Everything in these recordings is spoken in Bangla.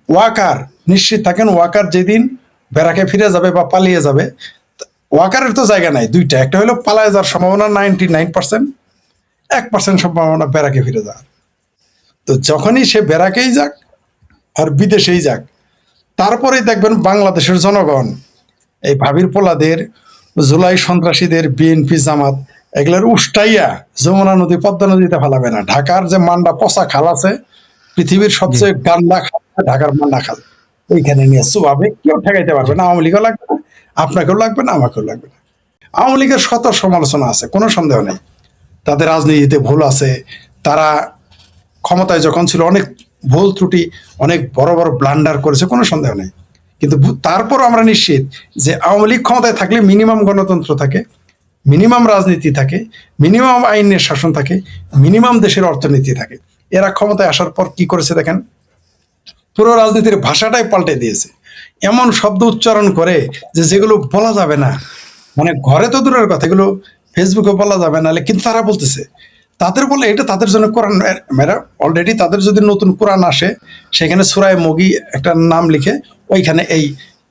ওয়াকার নিশ্চিত থাকেন, ওয়াকার যেদিন ব্যারাকে ফিরে যাবে বা পালিয়ে যাবে, ওয়াকারের তো জায়গা নাই দুইটা, একটা হলো পালায় যাওয়ার সম্ভাবনা 99%, 1% সম্ভাবনা ব্যারাকে ফিরে যাওয়ার। তো যখনই সে ব্যারাকেই যাক আর বিদেশেই যাক, তারপরেই দেখবেন বাংলাদেশের জনগণ এই ভাবির পোলাদের, জুলাই সন্ত্রাসীদের, বিএনপি জামাত এগুলোর উষ্টাইয়া যমুনা নদী পদ্মা নদীতে ফেলাবে না। ঢাকার যে মান্ডা পচা খাল আছে, পৃথিবীর জি সবচেয়ে গান্ডা খাল ঢাকার মান্ডা খাল, ওইখানে নিয়ে চুবাবে, কেউ ঠেকাইতে পারবে না। আওয়ামী লীগও লাগবে না, আপনাকেও লাগবে না, আমাকেও লাগবে না। আওয়ামী লীগের শত সমালোচনা আছে, কোনো সন্দেহ নেই, তাদের রাজনীতিতে ভুল আছে, তারা ক্ষমতায় যখন ছিল অনেক ভুল ত্রুটি, অনেক বড় বড় ব্লান্ডার করেছে, কোনো সন্দেহ নেই। কিন্তু তারপর আমরা নিশ্চিত যে আওয়ামী লীগ ক্ষমতায় থাকলে মিনিমাম গণতন্ত্র থাকে, মিনিমাম রাজনীতি থাকে, মিনিমাম আইনের শাসন থাকে, মিনিমাম দেশের অর্থনীতি থাকে। এরা ক্ষমতায় আসার পর কি করেছে দেখেন, পুরো রাজনীতির ভাষাটাই পাল্টে দিয়েছে। এমন শব্দ উচ্চারণ করে যে যেগুলো বলা যাবে না, মানে ঘরে তো দূরের কথা, এগুলো ফেসবুকে বলা যাবে না, কিন্তু তারা বলতেছে। তাদের বলে এটা তাদের জন্য কোরআন, মেরা অলরেডি তাদের যদি নতুন কোরআন আসে, সেখানে সুরায় মগি একটা নাম লিখে ওইখানে এই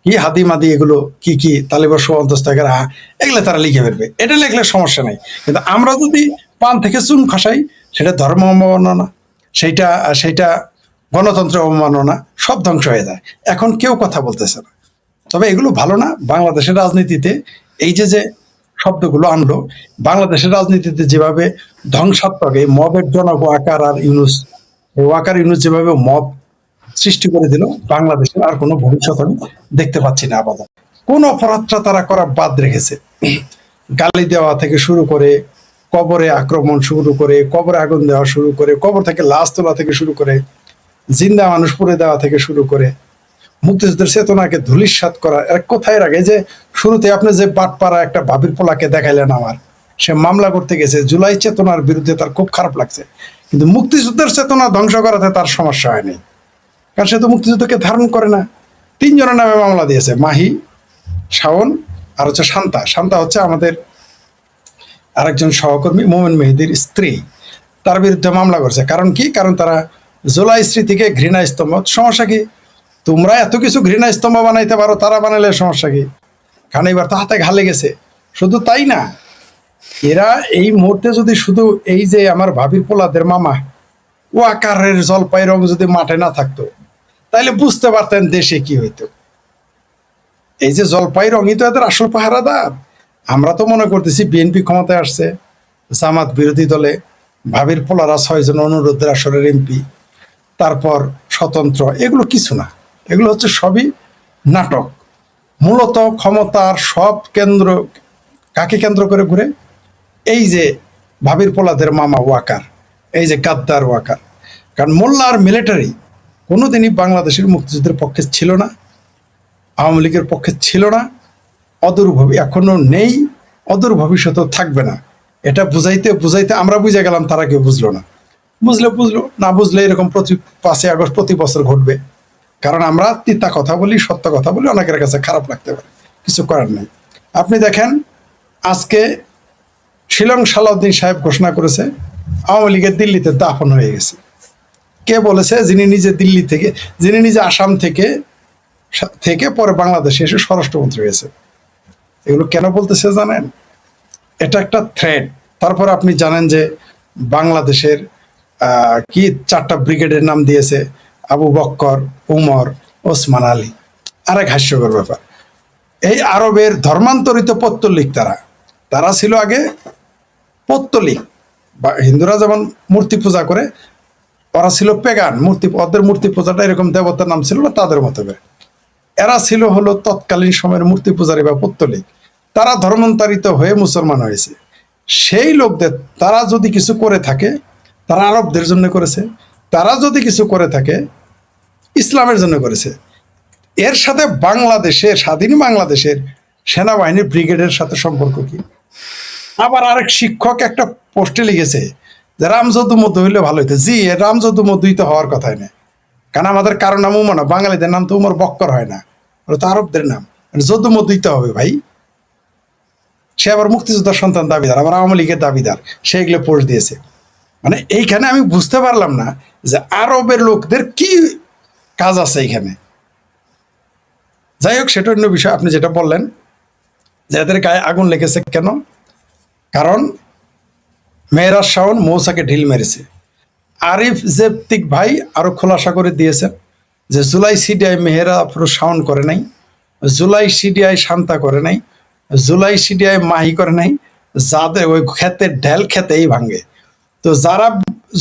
কি হাদি মাদি এগুলো কি কি তালিবাস অন্তস্থাকের এগুলো তারা লিখে ফেলবে, এটা লিখলে সমস্যা নাই। কিন্তু আমরা যদি পান থেকে চুন খসাই, সেটা ধর্ম অবমাননা, সেইটা সেইটা গণতন্ত্রের অবমাননা, সব ধ্বংস হয়ে যায়। এখন কেউ কথা বলতেছে না। তবে এগুলো ভালো না। বাংলাদেশের রাজনীতিতে এই যে যে শব্দগুলো আনলো, বাংলাদেশের রাজনীতিতে যেভাবে ধ্বংসাত্মক এই মবের জনক ওয়াকার আর ইউনুস, ওয়াকার ইউনুস যেভাবে মব সৃষ্টি করে দিল, বাংলাদেশের আর কোনো ভবিষ্যৎ আমি দেখতে পাচ্ছি না আপাতত। কোন অপরাধটা তারা করা বাদ রেখেছে, গালি দেওয়া থেকে শুরু করে, কবরে আক্রমণ শুরু করে, কবরে আগুন দেওয়া শুরু করে, কবর থেকে লাশ তোলা থেকে শুরু করে, জিন্দা মানুষ পুড়ে দেওয়া থেকে শুরু করে, মুক্তিযুদ্ধের চেতনাকে ধূলিসাৎ করা। এক কোথায় রাখে যে শুরুতে আপনি যে বাটপাড়া একটা ভাবির পোলাকে দেখাইলেন, আমার সে মামলা করতে গেছে জুলাই চেতনার বিরুদ্ধে, তার খুব খারাপ লাগছে, কিন্তু মুক্তিযুদ্ধের চেতনা ধ্বংস করাতে তার সমস্যা হয়নি, কারণ সে তো মুক্তিযুদ্ধকে ধারণ করে না। 3 জনের নামে মামলা দিয়েছে, মাহি, শাওন আর হচ্ছে শান্তা। শান্তা হচ্ছে আমাদের আরেকজন সহকর্মী মোমেন মেহেদির স্ত্রী, তার বিরুদ্ধে মামলা করছে। কারণ কি? কারণ তারা জুলাই স্মৃতিকে ঘৃণা স্তম্ভ। সমস্যা কি? তোমরা এত কিছু ঘৃণা স্তম্ভ বানাইতে পারো, তারা বানাইলে সমস্যা কি? কারণ এবার তো হাতে ঘালে গেছে। শুধু তাই না, এরা এই মুহূর্তে যদি শুধু এই যে আমার ভাবির পোলাদের মামা ওয়াকারের জলপাই রং যদি মাঠে না থাকতো, তাইলে বুঝতে পারতেন দেশে কি হইতো। এই যে জলপাই রঙই তো এদের আসল পাহারাদার। আমরা তো মনে করতেছি বিএনপি ক্ষমতায় আসছে, জামাত বিরোধী দলে ভাবির পোলারা 6 জন অনুরোধের আসরের এমপি, তারপর স্বতন্ত্র, এগুলো কিছু না, এগুলো হচ্ছে সবই নাটক। মূলত ক্ষমতার সব কেন্দ্র কাকে কেন্দ্র করে ঘুরে? এই যে ভাবির পোলাদের মামা ওয়াকার, এই যে গাদ্দার ওয়াকার। কারণ মোল্লা আর মিলিটারি কোনোদিনই বাংলাদেশের মুক্তিযুদ্ধের পক্ষে ছিল না, আওয়ামী লীগের পক্ষে ছিল না, অদূর এখনো নেই, অদূর ভবিষ্যতেও থাকবে না। এটা বুঝাইতে বুঝাইতে আমরা বুঝে গেলাম, তারা কেউ বুঝলো না। বুঝলে বুঝলো, না বুঝলে এরকম প্রতি 5ই আগস্ট প্রতি বছর ঘটবে। কারণ আমরা তিতা কথা বলি, সত্য কথা বলি, অনেকের কাছে খারাপ লাগতে পারে, কিছু করার নেই। আপনি দেখেন, আজকে শিলং সালাউদ্দিন সাহেব ঘোষণা করেছে আওয়ামী লীগের দিল্লিতে দাফন হয়ে গেছে। কে বলেছে? যিনি নিজে দিল্লি থেকে, যিনি নিজে আসাম থেকে থেকে পরে বাংলাদেশে এসে স্বরাষ্ট্রমন্ত্রী হয়েছে। এগুলো কেন বলতেছে জানেন? এটা একটা থ্রেড। তারপর আপনি জানেন যে বাংলাদেশের কি 4টা ব্রিগেডের নাম দিয়েছে, আবু বক্কর, উমর, ওসমান আলী। আরেক হাস্যকর ব্যাপার, এই আরবের ধর্মান্তরিত পত্তলিক, তারা তারা ছিল আগে পত্তলিক। বা হিন্দুরা যেমন মূর্তি পূজা করে, ওরা ছিল পেগান মূর্তি, ওদের মূর্তি পূজাটা এরকম দেবতার নাম ছিল না তাদের মতো করে। এরা ছিল হলো তৎকালীন সময়ের মূর্তি পূজারী বা পত্তলিক। তারা ধর্মান্তরিত হয়ে মুসলমান হয়েছে। সেই লোকদের, তারা যদি কিছু করে থাকে, তারা আরবদের জন্য করেছে। তারা যদি কিছু করে থাকে, ইসলামের জন্য করেছে। এর সাথে বাংলাদেশের, স্বাধীন বাংলাদেশের সেনাবাহিনীর ব্রিগেডের সাথে সম্পর্ক কি? আবার আরেক শিক্ষক একটা পোস্টে লিখেছে যে রামযদু মধু হইলে ভালো হইতো। জি, রামযদু মধুই তো হওয়ার কথাই না, কারণ আমাদের কারো নাম উমর না, বাঙালিদের নাম তো উমর বক্কর হয় না, ওটা তো আরবদের নাম। যদু মধুই তো হবে ভাই। সে আবার মুক্তিযোদ্ধার সন্তান দাবিদার, আবার আওয়ামী লীগের দাবিদার, সে এগুলো পোস্ট দিয়েছে। মানে এইখানে আমি বুঝতে পারলাম না যে আরবের লোকদের কি কাজ আছে এখানে। যাই হোক, সেটা অন্য বিষয়। আপনি যেটা বললেন যে এদের গায়ে আগুন লেগেছে কেন, কারণ মেহরাজ শাওন মৌসাকে ঢিল মেরেছে। আরিফ জেবতিক ভাই আরো খোলাসা করে দিয়েছেন যে জুলাই সিডিআই মেহেরা আফরোজ শাওন করে নাই, জুলাই সিডিআই শান্তা করে নাই, জুলাই সিডিআই মাহি করে নাই, যাদের ওই খেতে ঢেল খেতেই ভাঙে। তো যারা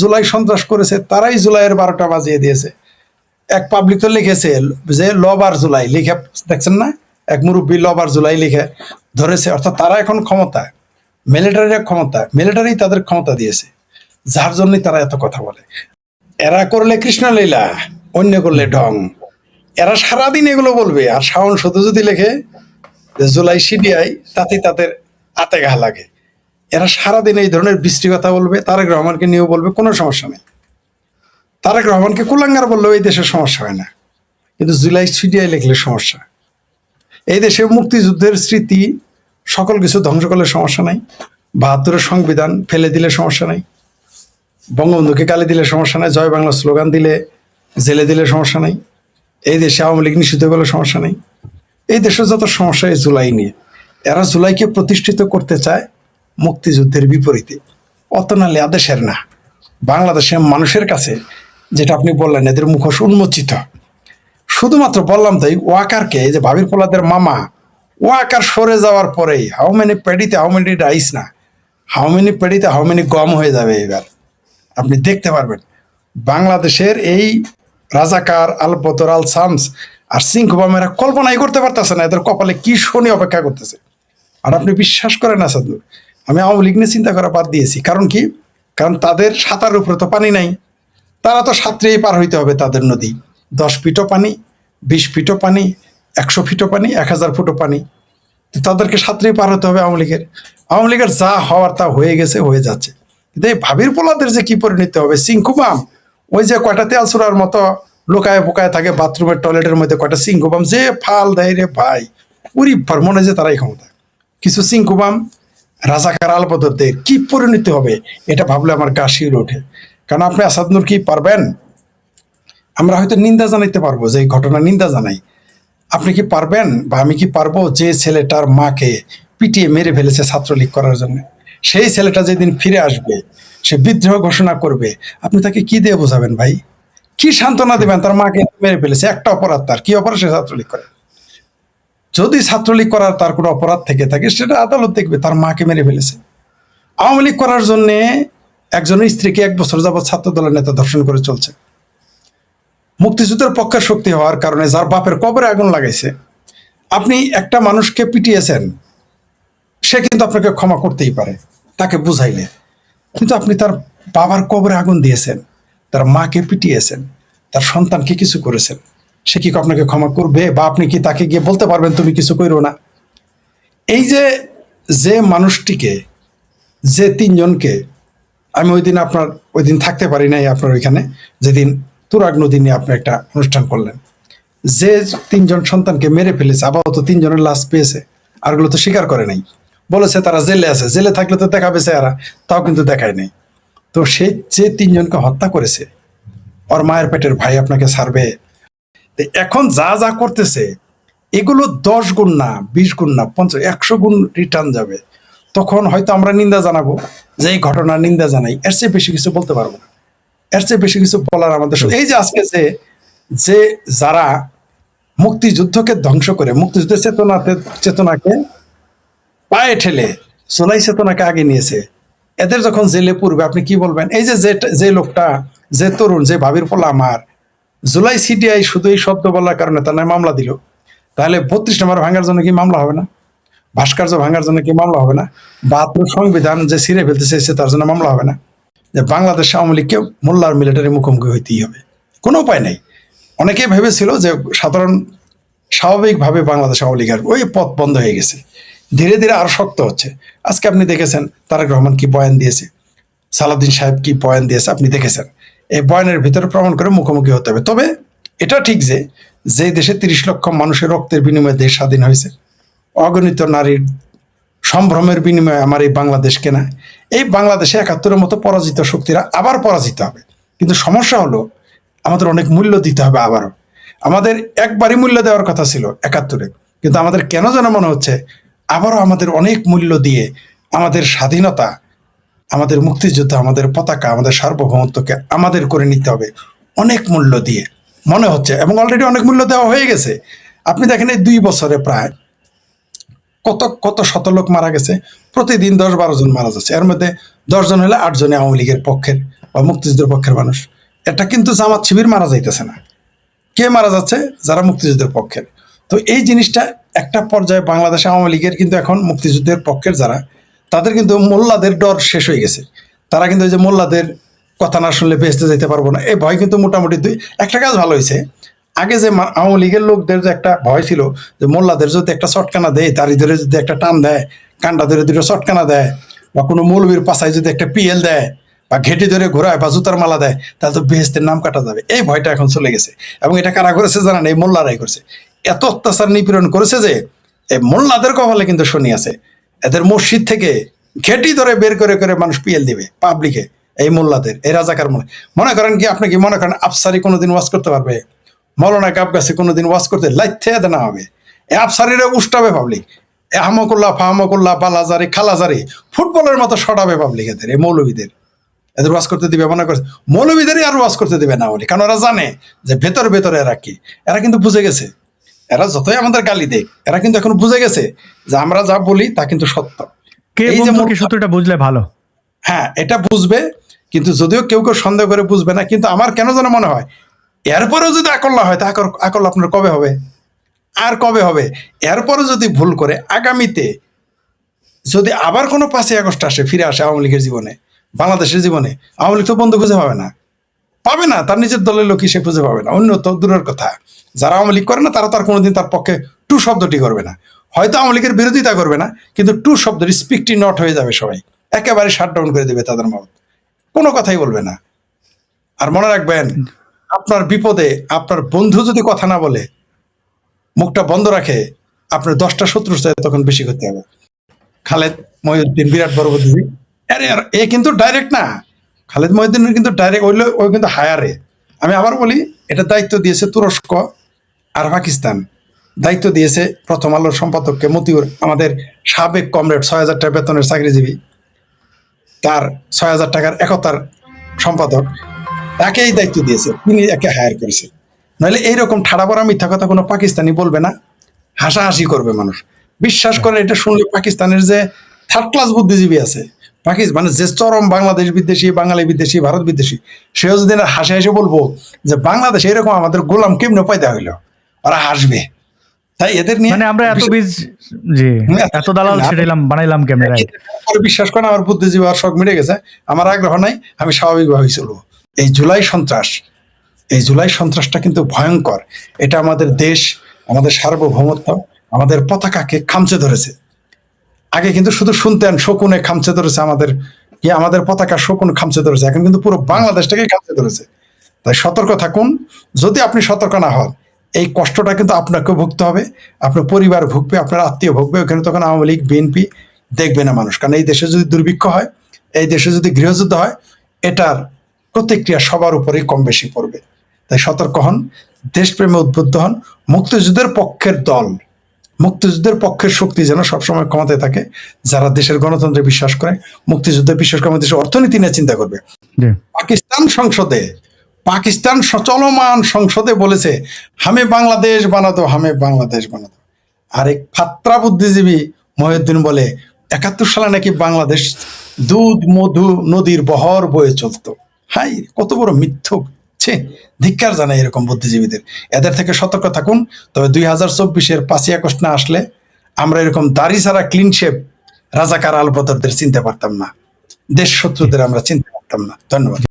জুলাই সন্ত্রাস করেছে তারাই জুলাইয়ের 12টা বাজিয়ে দিয়েছে। এক পাবলিক তো লিখেছে যে লবার জুলাই লিখে, দেখছেন না, এক মুরব্বী লবার জুলাই লিখে ধরেছে। অর্থাৎ তারা এখন ক্ষমতায়, মিলিটারির ক্ষমতা, মিলিটারি তাদের ক্ষমতা দিয়েছে, যার জন্যই তারা এত কথা বলে। এরা করলে কৃষ্ণলীলা, অন্য করলে ঢং। এরা সারাদিন এগুলো বলবে, আর শাওন শুধু যদি লেখে যে জুলাই সিডিআই, তাতেই তাদের আতে ঘা লাগে। এরা সারাদিন এই ধরনের বৃষ্টি কথা বলবে, তারেক রহমানকে নিয়েও বলবে, কোনো সমস্যা নেই। তারেক রহমানকে কুলাঙ্গার বললেও এই দেশের সমস্যা হয় না, কিন্তু জুলাই সিডিআই লিখলে সমস্যা। এই দেশে মুক্তিযুদ্ধের স্মৃতি সকল কিছু ধ্বংস করলে সমস্যা নাই, 72-এর সংবিধান ফেলে দিলে সমস্যা নাই, বঙ্গবন্ধুকে গালি দিলে সমস্যা নাই, জয় বাংলা স্লোগান দিলে, জেলে দিলে সমস্যা নাই, এই দেশে আওয়ামী লীগ নিষিদ্ধ করলে সমস্যা নেই। এই দেশের যত সমস্যা এই জুলাই নিয়ে। এরা জুলাইকে প্রতিষ্ঠিত করতে চায় মুক্তিযুদ্ধের বিপরীতে, অত নালে আদেশের না। বাংলাদেশের মানুষের কাছে যেটা আপনি বললেন, এদের মুখোশ উন্মোচিত। শুধুমাত্র বললাম তাই, ওয়াকারকে, এই যে ভাবির পোলাদের মামা, ওয়াকার সরে যাওয়ার পরেই হাউ মেনি পেডিতে হাউ মেনি রাইস না, হাউ মেনি পেডিতে হাউ মেনি গম হয়ে যাবে। এবার আপনি দেখতে পারবেন বাংলাদেশের এই রাজাকার আল বদর আল শামস আর সিংহবামেরা কল্পনাই করতে পারতেছে না এদের কপালে কি শনি অপেক্ষা করতেছে। আর আপনি বিশ্বাস করেন আসাদুর, আমি আওয়ামী লীগ নিয়ে চিন্তা করা বাদ দিয়েছি। কারণ কি? কারণ তাদের সাঁতারের উপরে তো পানি নাই, তারা তো সাঁতরেই পার হইতে হবে তাদের নদী। 10 ফিটও পানি, 20 ফিটও পানি, 100 ফিটও পানি, 1000 ফুটও পানি, তাদেরকে সাঁতরেই পার হতে হবে। আওয়ামী লীগের যা হওয়ার তা হয়ে গেছে, হয়ে যাচ্ছে। কিন্তু এই ভাবির পোলাদের যে কি পরিণতি হবে, সিংকুবাম, ওই যে কয়টা তেল চূড়ার মতো লোকায় পোকায় থাকে বাথরুমের টয়লেটের মধ্যে, কয়টা সিংকুবাম যে ফাল দেয় রে ভাই, উরি ভর মনে যে তারাই ক্ষমতা। কিছু সিংকুবাম রাজাকার আলবদরদের কি পরিণতি হবে এটা ভাবলে আমার গা শিউরে ওঠে। কারণ আপনি আসাদ নূর কি পারবেন? আমরা হয়তো নিন্দা জানাইতে পারবো, যে এই ঘটনা নিন্দা জানাই। আপনি কি পারবেন, বা আমি কি পারবো, যে ছেলেটার মাকে পিটিয়ে মেরে ফেলেছে ছাত্রলীগ করার জন্য, সেই ছেলেটা যেদিন ফিরে আসবে, সে বিদ্রোহ ঘোষণা করবে, আপনি তাকে কি দিয়ে বোঝাবেন ভাই? কি সান্ত্বনা দেবেন? তার মাকে মেরে ফেলেছে, একটা অপরাধ, তার কি অপরাধ সে ছাত্রলীগ করে? যদি ছাত্রলীগ করার তার কোনো অপরাধ থেকে থাকে, সেটা আদালত দেখবে, তার মাকে মেরে ফেলেছে। আওয়ামী লীগ করার জন্য একজনের স্ত্রীকে 1 বছর যাবৎ ছাত্র দলের নেতা ধর্ষণ করে চলছে। মুক্তিযুদ্ধের পক্ষের শক্তি হওয়ার কারণে যার বাপের কবরে আগুন লাগাইছে, আপনি একটা মানুষকে পিটিয়েছেন, সে কিন্তু আপনাকে ক্ষমা করতেই পারে তাকে বুঝাইলে। কিন্তু আপনি তার বাবার কবরে আগুন দিয়েছেন, তার মাকে পিটিয়েছেন, তার সন্তানকে কিছু করেছেন, সে কি আপনাকে ক্ষমা করবে? বা আপনি কি তাকে গিয়ে বলতে পারবেন তুমি কিছু করো না? এই যে যে মানুষটিকে, যে 3 জনকে, আমি ওই দিন থাকতে পারি নাই আপনার ওইখানে, যেদিন তুরাগ নদী নিয়ে আপনি একটা অনুষ্ঠান করলেন, যে 3 জন সন্তানকে মেরে ফেলেছে, আপাতত 3 জনের লাশ পেয়েছে, আরগুলো তো স্বীকার করে নাই, বলেছে তারা জেলে আছে, জেলে থাকলে তো দেখাবে চেহারা, তাও কিন্তু দেখায় নাই। তো সে যে 3 জনকে হত্যা করেছে, ওর মায়ের পেটের ভাই আপনাকে ছাড়বে? এখন যা যা করতেছে এগুলো 10 গুণ না, 20 গুণ না, 50, 100 গুণ রিটার্ন যাবে। তখন হয়তো আমরা নিন্দা জানাবো, যে এই ঘটনার নিন্দা জানাই, এর চেয়ে বেশি কিছু বলতে পারবো না, এর চেয়ে বেশি কিছু বলার আমাদের। এই যে আজকে যে যারা মুক্তিযুদ্ধকে ধ্বংস করে, মুক্তিযুদ্ধের চেতনাকে পায়ে ঠেলে জুলাই চেতনাকে আগে নিয়েছে, এদের যখন জেলে পড়বে আপনি কি বলবেন? এই যে লোকটা, যে তরুণ, যে ভাবির পোলা আমার, জুলাই সিডিআই শুধু এই শব্দ বলার কারণে তার নামে মামলা দিল, তাহলে 32 নম্বর ভাঙার জন্য কি মামলা হবে না? ভাস্কর্য ভাঙার জন্য কি মামলা হবে না? 72 সংবিধান যে ছিঁড়ে ফেলতে চেয়েছে তার জন্য মামলা হবে না? যে বাংলাদেশ আওয়ামী লীগকে মোল্লার মিলিটারি মুখোমুখি হইতেই হবে, কোনো উপায় নাই। অনেকেই ভেবেছিল যে সাধারণ স্বাভাবিকভাবে বাংলাদেশ আওয়ামী লীগের ওই পথ বন্ধ হয়ে গেছে, ধীরে ধীরে আরো শক্ত হচ্ছে। আজকে আপনি দেখেছেন তারেক রহমান কি বয়ান দিয়েছে, সালাউদ্দিন সাহেব কি বয়ান দিয়েছে, আপনি দেখেছেন। এই বয়ানের ভিতরে প্রমাণ করে মুখোমুখি হতে হবে। তবে এটা ঠিক যে দেশে 30 লক্ষ মানুষের রক্তের বিনিময়ে দেশ স্বাধীন হয়েছে, অগণিত নারীর সম্ভ্রমের বিনিময়ে আমার এই বাংলাদেশ কেনা, এই বাংলাদেশে 71-এর মতো পরাজিত শক্তিরা আবার পরাজিত হবে। কিন্তু সমস্যা হলো আমাদের অনেক মূল্য দিতে হবে আবারও। আমাদের একবারই মূল্য দেওয়ার কথা ছিল 71-এ, কিন্তু আমাদের কেন যেন মনে হচ্ছে আবারও আমাদের অনেক মূল্য দিয়ে আমাদের স্বাধীনতা, আমাদের মুক্তিযুদ্ধ, আমাদের পতাকা, আমাদের সার্বভৌমত্বকে আমাদের করে নিতে হবে অনেক মূল্য দিয়ে মনে হচ্ছে, এবং অলরেডি অনেক মূল্য দেওয়া হয়ে গেছে। আপনি দেখেন এই 2 বছরে প্রায় কত কত শত লোক মারা গেছে, প্রতিদিন 10-12 জন মারা যাচ্ছে। এর মধ্যে 10 জন হলে 8 জনে আওয়ামী লীগের পক্ষের বা মুক্তিযুদ্ধের পক্ষের মানুষ। এটা কিন্তু জামাত শিবির মারা যাইতেছে না, কে মারা যাচ্ছে? যারা মুক্তিযুদ্ধের পক্ষের। তো এই জিনিসটা একটা পর্যায়ে বাংলাদেশে আওয়ামী লীগের কিন্তু এখন মুক্তিযুদ্ধের পক্ষের যারা, তাদের কিন্তু মোল্লাদের ডর শেষ হয়ে গেছে। তারা কিন্তু ওই যে মোল্লাদের কথা না শুনলে বেহেস্তে যেতে পারবো না, এই ভয় কিন্তু মোটামুটি একটা কাজ ভালো হয়েছে। আগে যে আওয়ামী লীগের লোকদের যে একটা ভয় ছিল যে মোল্লাদের যদি একটা চটকানা দেয়, তারই ধরে যদি একটা টান দেয়, কান্ডা ধরে দুটো চটকানা দেয়, বা কোনো মৌলবীর পাশায় যদি একটা পিএল দেয়, বা ঘেটে ধরে ঘোরায়, বা জুতার মালা দেয়, তাহলে তো বেহেস্তের নাম কাটা যাবে। এই ভয়টা এখন চলে গেছে। এবং এটা কারা করেছে জানেন? এই মোল্লারাই করেছে। এত অত্যাচার নিপীড়ন করেছে যে এই মোল্লাদের কপালে কিন্তু শনি আছে। এদের মসজিদ থেকে ঘেটি ধরে বের করে করে মানুষ পিএল দিবে পাবলিকে, এই মোল্লাদের, এই রাজাকার। মনে করেন কি, আপনি কি মনে করেন আফসারি কোনোদিন ওয়াজ করতে পারবে? মৌলানা গাবগাছি কোনোদিন ওয়াজ করতে লাইথে না হবে? এ আফসারিরা উষ্টাবে পাবলিক, এ হামকুল্লাহ ফাহমকুল্লাহ বালাজারি খালাজারি ফুটবলের মতো সরাবে পাবলিক এদের, এই মৌলবীদের। এদের ওয়াজ করতে দিবে? মনে করছে মৌলবীদেরই আর ওয়াজ করতে দিবে না বলি, কারণ ওরা জানে যে ভেতরে ভেতরে এরা কি, এরা কিন্তু বুঝে গেছে। এরা যতই আমাদের গালি দেয়, এরা কিন্তু এখন বুঝে গেছে যে আমরা যা বলি তা কিন্তু সত্য। এই যে সত্যটা বুঝলে ভালো, হ্যাঁ এটা বুঝবে, কিন্তু যদিও কেউ কেউ সন্দেহ করে বুঝবে না। কিন্তু আমার কেন যেন মনে হয় এরপরেও যদি আকল না হয়, তা আকল আপনার কবে হবে? আর কবে হবে? এরপরে যদি ভুল করে আগামীতে যদি আবার কোনো 5ই আগস্ট আসে, ফিরে আসে আওয়ামী লীগের জীবনে, বাংলাদেশের জীবনে, আওয়ামী লীগ তো বন্ধু খুঁজে পাবে না, পাবে না। তার নিজের দলের লোকই সে খুঁজে পাবে না। অন্য তো দূরের কথা, যারা আওয়ামী লীগ করে না তারা তার কোনোদিন তার পক্ষে টু শব্দটি করবে না। হয়তো আওয়ামী লীগের বিরোধিতা করবে না, কিন্তু টু শব্দ স্পিকটি নট হয়ে যাবে, সবাই একেবারে শাটডাউন করে দেবে তাদের মত, কোনো কথাই বলবে না। আর মনে রাখবেন, আপনার বিপদে আপনার বন্ধু যদি কথা না বলে, মুখটা বন্ধ রাখে, আপনার 10টা শত্রুর চাই তখন বেশি করতে হবে। খালেদ মহিউদ্দিন বিরাট বড় বুদ্ধি, আরে এ কিন্তু ডাইরেক্ট না, খালেদ মহিউদ্দিন কিন্তু ডাইরেক্ট ওই কিন্তু হায়ারে। আমি আবার বলি, এটা দায়িত্ব দিয়েছে তুরস্ক আর পাকিস্তান, দায়িত্ব দিয়েছে প্রথম আলোর সম্পাদককে মতিউর, আমাদের সাবেক কমরেড, 6,000 টাকা বেতনের চাকরিজীবী, তার 6,000 টাকার একতার সম্পাদক, তাকেই দায়িত্ব দিয়েছে, তিনি একে হায়ার করেছে। নাহলে এইরকম ঠাড়া পড়া মিথ্যা কথা কোনো পাকিস্তানি বলবে না, হাসাহাসি করবে মানুষ। বিশ্বাস করে এটা শুনলে পাকিস্তানের যে 3rd ক্লাস বুদ্ধিজীবী আছে, মানে যে চরম বাংলাদেশ বিদ্বেষী, বাঙালি বিদ্বেষী, ভারত বিদ্বেষী, সেও যদি হাসে হাসে বলবো যে বাংলাদেশ এরকম আমাদের গোলাম কেমনে পয়দা হইলো, ওরা হাসবে। তাই এদের নিয়ে মানে আমরা এত বীজ, জি এত দালাল ছেড়েলাম বানাইলাম কেমনে? বিশ্বাস করেন আমার বুদ্ধিজীবী আর শখ মিটে গেছে, আমার আগ্রহ নাই, আমি স্বাভাবিকভাবেই চলবো। এই জুলাই সন্ত্রাসটা কিন্তু ভয়ঙ্কর। এটা আমাদের দেশ, আমাদের সার্বভৌমত্ব, আমাদের পতাকাকে খামচে ধরেছে। আগে কিন্তু শুধু শুনতেন শকুনে খামচে ধরেছে, আমাদের পতাকা শকুন খামচে ধরেছে, এখন কিন্তু পুরো বাংলাদেশটাকে খামচে ধরেছে। তাই সতর্ক থাকুন। যদি আপনি সতর্ক না হন, এই কষ্টটা কিন্তু আপনাকে ভুগতে হবে, আপনার পরিবার ভুগবে, আপনার আত্মীয় ভুগবে। ওখানে তখন আওয়ামী লীগ বিএনপি দেখবে না মানুষ। কারণ এই দেশে যদি দুর্ভিক্ষ হয়, এই দেশে যদি গৃহযুদ্ধ হয়, এটার প্রতিক্রিয়া সবার উপরেই কম বেশি পড়বে। তাই সতর্ক হন, দেশপ্রেমে উদ্বুদ্ধ হন। মুক্তিযুদ্ধের পক্ষের দল, মুক্তিযুদ্ধের পক্ষের শক্তি যেন সবসময় ক্ষমতায় থাকে, যারা দেশের গণতন্ত্রে বিশ্বাস করে, মুক্তিযুদ্ধে বিশ্বাস করে, দেশের অর্থনীতি নিয়ে চিন্তা করবে। পাকিস্তান চলমান সংসদে বলেছে হামে বাংলাদেশ বানাতো, হামে বাংলাদেশ বানাতো। আরেক ফাত্রা বুদ্ধিজীবী মহিউদ্দিন বলে 71 সালে নাকি বাংলাদেশ দুধ মধু নদীর বহর বয়ে চলতো। হাই, কত বড় মিথ্যুক! ধিক্কার জানাই এরকম বুদ্ধিজীবীদের। এদের থেকে সতর্ক থাকুন। তবে 2024-এর 5ই আগস্ট না আসলে আমরা এরকম দাড়ি ছাড়া ক্লিন শেপ রাজাকার আলবদরদের চিনতে পারতাম না, দেশ শত্রুদের আমরা চিনতে পারতাম না। ধন্যবাদ।